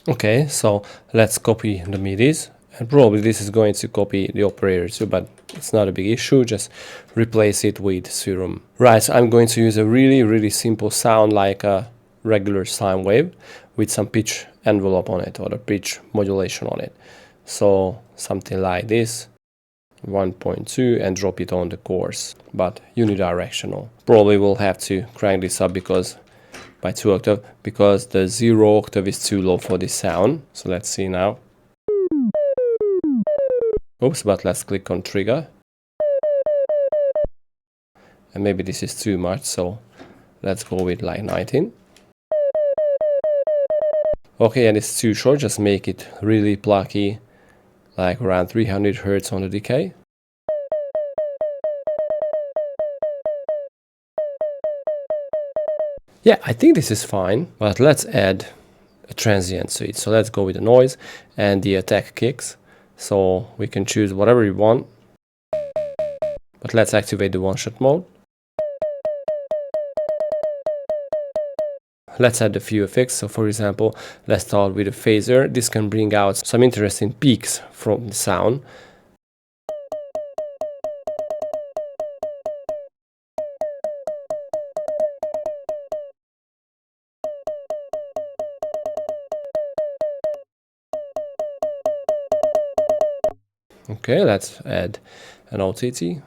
Okay, so let's copy the MIDIs, and probably this is going to copy the operator too, but it's not a big issue. Just replace it with serum. Right, so I'm going to use a really simple sound like a regular sine wave with some pitch envelope on it, or the pitch modulation on it. So something like this, 1.2, and drop it on the course, but unidirectional. Probably will have to crank this up by 2 octave, because the 0 octave is too low for this sound. So let's see now. Oops, but let's click on trigger. And maybe this is too much, so let's go with like 19. Okay, and it's too short, just make it really plucky, like around 300 Hz on the decay. Yeah, I think this is fine, but let's add a transient to it. So let's go with the noise and the attack kicks. So we can choose whatever you want, but let's activate the one-shot mode. Let's add a few effects. So for example, let's start with a phaser. This can bring out some interesting peaks from the sound. Okay, let's add an OTT.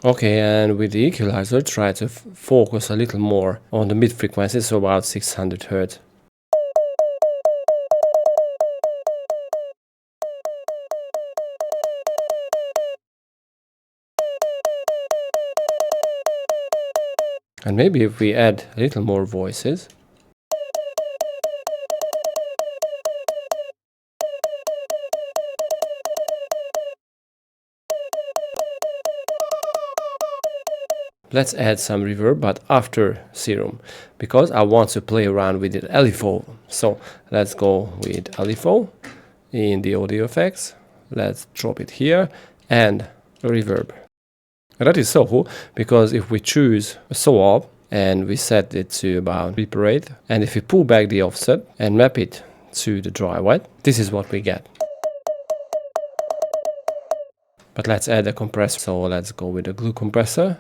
Okay, and with the equalizer, try to focus a little more on the mid frequencies, so about 600 Hz. And maybe if we add a little more voices. Let's add some reverb, but after serum, because I want to play around with the LFO. So let's go with LFO in the audio effects. Let's drop it here and reverb. And that is so cool, because if we choose a saw and we set it to about beat per rate, and if we pull back the offset and map it to the dry wet, this is what we get. But let's add a compressor. So let's go with a glue compressor.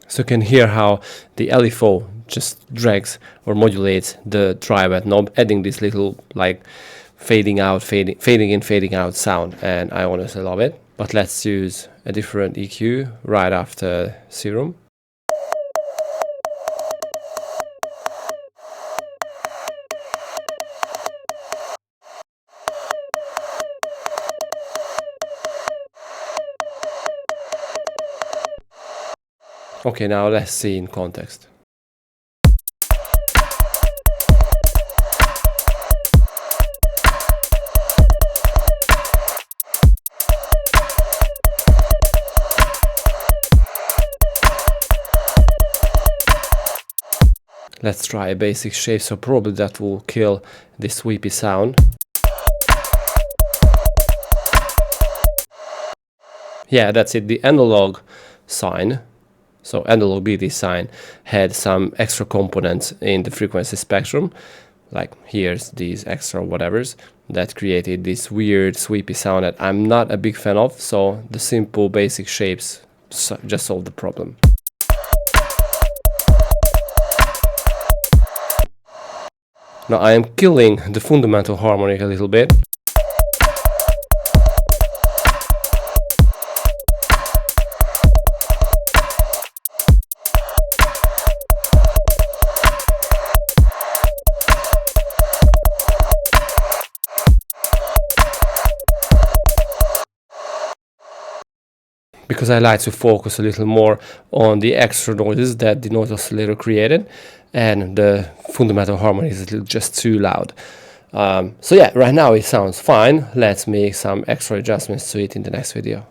So you can hear how the LFO just drags or modulates the dry wet knob, adding this little like fading out, fading in, fading out sound, and I honestly love it. But let's use a different EQ right after serum. Okay, now let's see in context. Let's try a basic shape, so probably that will kill this sweepy sound. Yeah, that's it, the analog sine. So analog BT sine had some extra components in the frequency spectrum, like here's these extra whatevers that created this weird sweepy sound that I'm not a big fan of, so the simple basic shapes just solve the problem. Now I am killing the fundamental harmonic a little bit. Because I like to focus a little more on the extra noises that the noise oscillator created, and the fundamental harmony is just too loud. So yeah, right now it sounds fine. Let's make some extra adjustments to it in the next video.